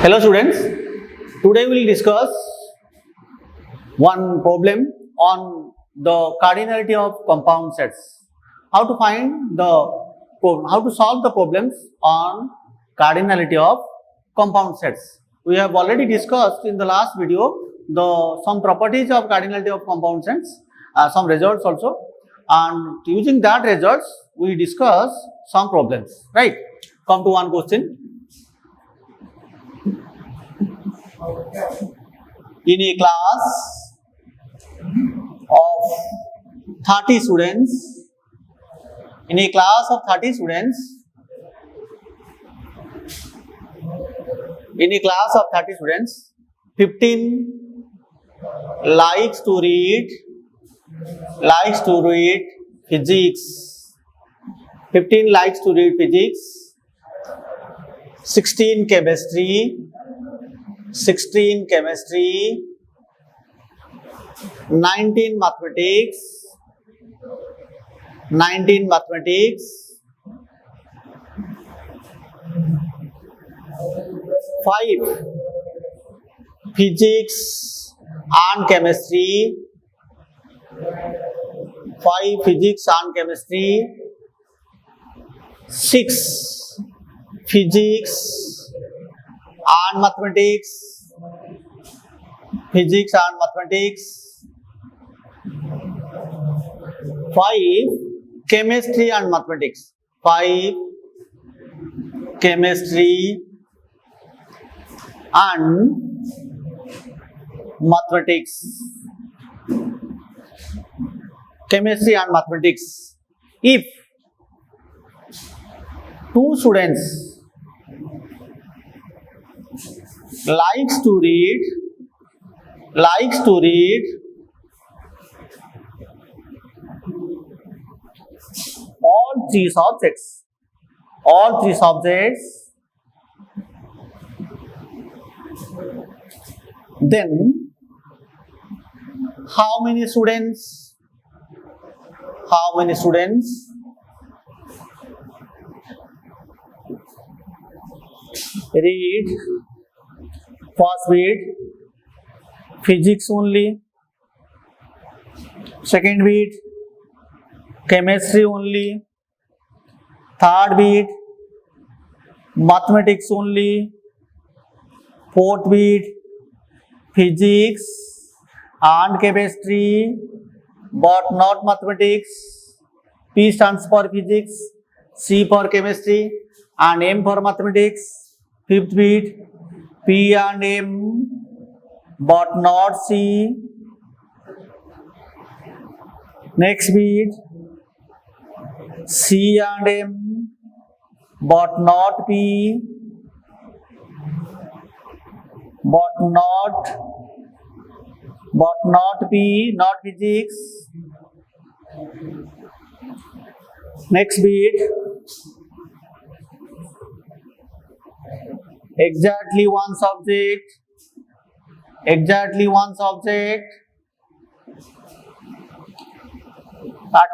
Hello students, today we will discuss one problem on the cardinality of compound sets. How to solve the problems on cardinality of compound sets. We have already discussed in the last video some properties of cardinality of compound sets, some results also, and using that results we discuss some problems. Right? Come to one question. In a class of 30 students, 15 likes to read physics, 15 likes to read physics, 16 chemistry, 19 mathematics, 5 physics and chemistry, 6 physics and mathematics, 5 chemistry and mathematics, 5 chemistry and mathematics, If two students likes to read all three subjects, then how many students read first bit physics only, second bit chemistry only, third bit mathematics only, fourth bit physics and chemistry but not mathematics. P stands for physics, C for chemistry and M for mathematics. Fifth bit P and M but not C. Next bit C and M but not P, not physics. Next bit exactly one subject, at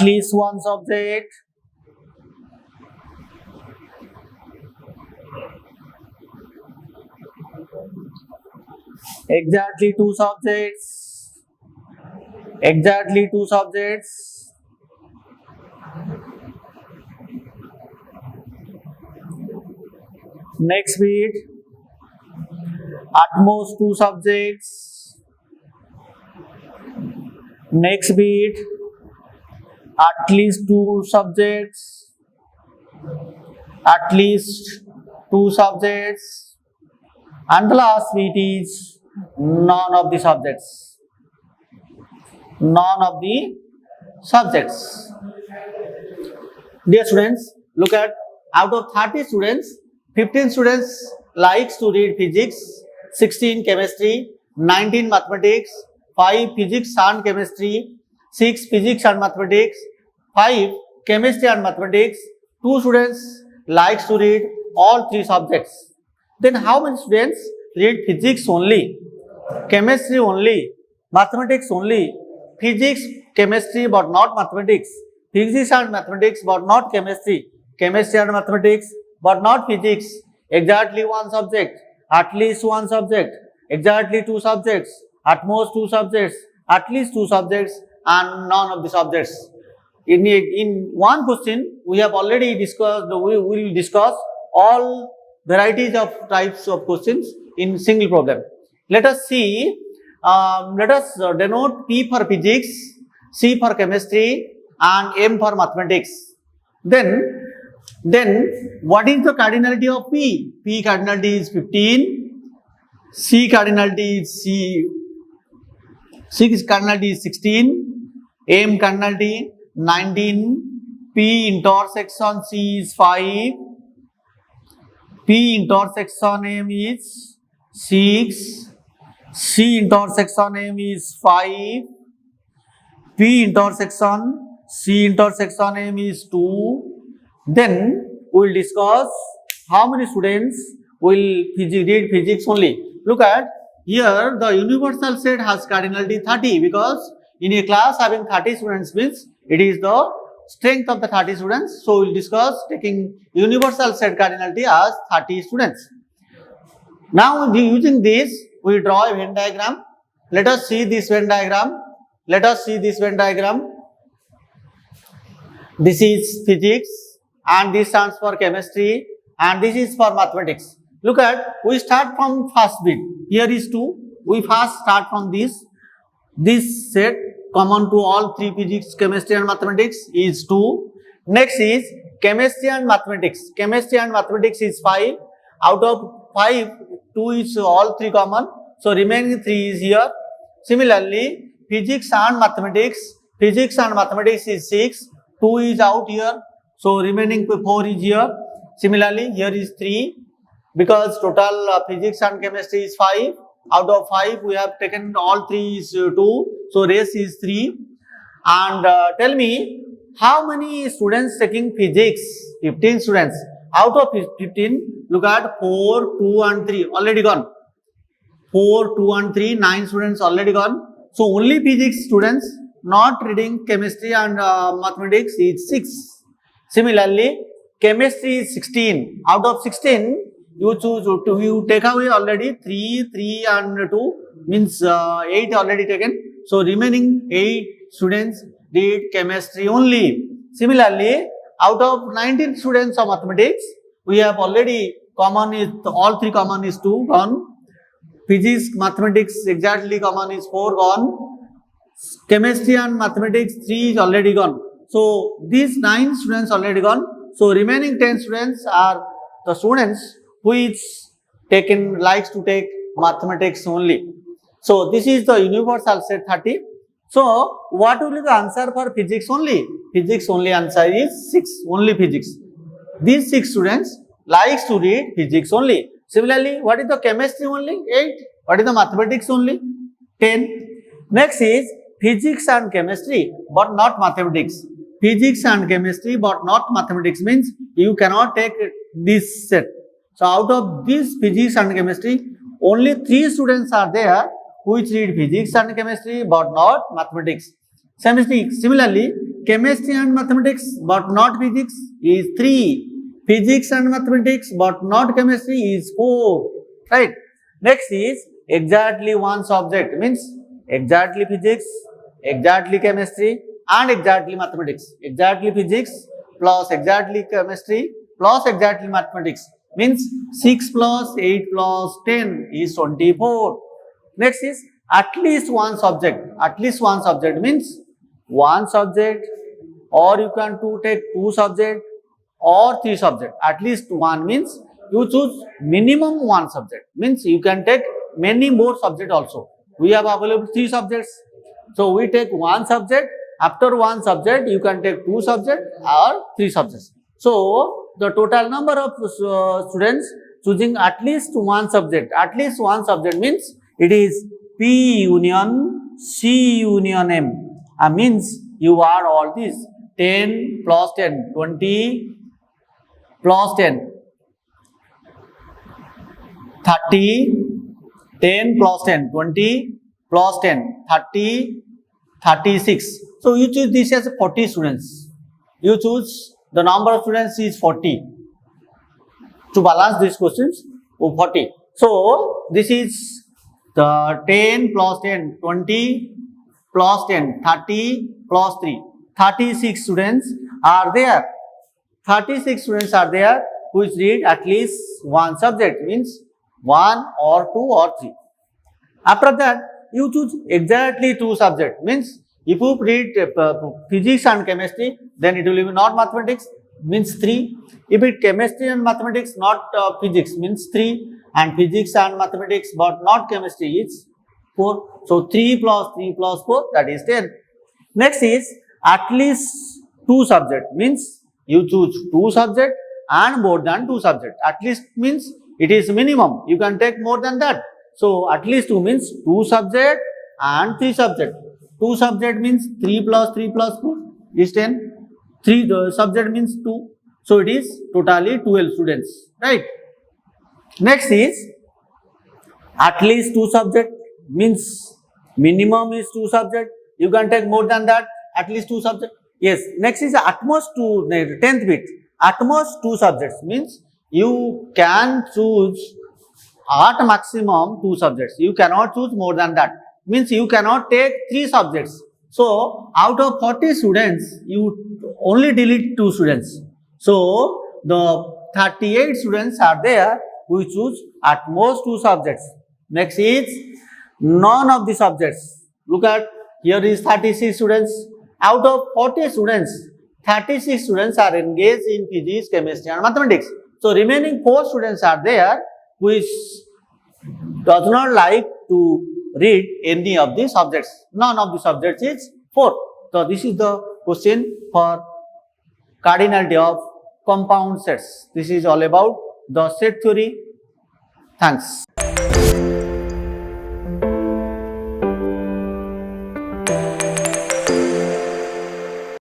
least one subject, exactly two subjects, next bit at most two subjects, next bit at least two subjects, and the last bit is none of the subjects. Dear students, look at out of 30 students, 15 students likes to read physics, 16 chemistry, 19 mathematics, 5 physics and chemistry, 6 physics and mathematics, 5 chemistry and mathematics. 2 students likes to read all 3 subjects. Then how many students read physics only, chemistry only, mathematics only, physics, chemistry but not mathematics, physics and mathematics but not chemistry, chemistry and mathematics but not physics, exactly one subject, at least one subject, exactly two subjects, at most two subjects, at least two subjects, and none of the subjects. In one question, we have already discussed, we will discuss all varieties of types of questions in single problem. Let us see, let us denote P for physics, C for chemistry, and M for mathematics. Then what is the cardinality of P? P cardinality is 15, C cardinality is cardinality is 16, M cardinality 19, P intersection C is 5, P intersection M is 6, C intersection M is 5, P intersection C intersection M is 2. Then we will discuss how many students will read physics only. Look at here, the universal set has cardinality 30 because in a class having 30 students means it is the strength of the 30 students. So we will discuss taking universal set cardinality as 30 students. Now using this, we draw a Venn diagram. Let us see this Venn diagram. Let us see this Venn diagram. This is physics and this stands for chemistry and this is for mathematics. Look at, we start from first bit. Here is 2. We first start from this set common to all three physics, chemistry and mathematics is 2. Next is chemistry and mathematics. Chemistry and mathematics is 5. Out of 5, 2 is all three common. So remaining 3 is here. Similarly, physics and mathematics is 6. 2 is out here. So remaining 4 is here. Similarly, here is 3 because total physics and chemistry is 5. Out of 5, we have taken all 3 is 2. So rest is 3. And tell me, how many students taking physics? 15 students. Out of 15, look at 4, 2 and 3 already gone. 4, 2 and 3, 9 students already gone. So only physics students not reading chemistry and mathematics is 6. Similarly, chemistry is 16. Out of 16, you take away already 3 and 2 means 8 already taken. So remaining 8 students did chemistry only. Similarly, out of 19 students of mathematics, we have already common is all 3 common is 2 gone. Physics, mathematics exactly common is 4 gone. Chemistry and mathematics 3 is already gone. So these 9 students already gone. So remaining 10 students are the students which likes to take mathematics only. So this is the universal set 30. So what will be the answer for physics only? Physics only answer is 6, only physics. These 6 students likes to read physics only. Similarly, what is the chemistry only? 8. What is the mathematics only? 10. Next is physics and chemistry but not mathematics. Physics and chemistry but not mathematics means you cannot take this set. So out of this physics and chemistry, only 3 students are there which read physics and chemistry but not mathematics. Similarly, chemistry and mathematics but not physics is 3. Physics and mathematics but not chemistry is 4. Right. Next is exactly one subject means exactly physics, exactly chemistry and exactly mathematics. Exactly physics plus exactly chemistry plus exactly mathematics means 6 plus 8 plus 10 is 24. Next is at least one subject. At least one subject means one subject, or you can take 2 subjects or 3 subjects. At least one means you choose minimum one subject, means you can take many more subjects also. We have available 3 subjects. So we take one subject. After one subject, you can take 2 subjects or 3 subjects. So the total number of students choosing at least one subject. At least one subject means it is P union C union M. Means you add all these 10 plus 10, 20 plus 10, 30, 10 plus 10, 20 plus 10, 30, 36. So you choose this as 40 students. You choose the number of students is 40. To balance these questions, 40. So this is the 10 plus 10, 20 plus 10, 30 plus 3. 36 students are there. 36 students are there which read at least one subject, means 1 or 2 or 3. After that, you choose exactly 2 subjects, means if you read physics and chemistry, then it will be not mathematics, means 3. If it chemistry and mathematics, not physics, means 3. And physics and mathematics but not chemistry is 4. So 3 plus 3 plus 4, that is 10. Next is at least 2 subjects, means you choose 2 subjects and more than 2 subjects. At least means it is minimum, you can take more than that. So at least 2 means 2 subjects and 3 subjects. 2 subject means 3 plus 3 plus 4 is 10. 3 the subject means 2. So it is totally 12 students, right? Next is at least 2 subject, means minimum is 2 subject. You can take more than that, at least 2 subject. Yes. Next is at most 2, 10th bit. At most 2 subjects means you can choose at maximum 2 subjects. You cannot choose more than that. Means you cannot take 3 subjects. So out of 40 students, you only delete 2 students. So the 38 students are there. We choose at most 2 subjects. Next is none of the subjects. Look at here is 36 students. Out of 40 students, 36 students are engaged in physics, chemistry and mathematics. So remaining 4 students are there which does not like to read any of the subjects. None of the subjects is 4. So this is the question for cardinality of compound sets. This is all about the set theory. Thanks.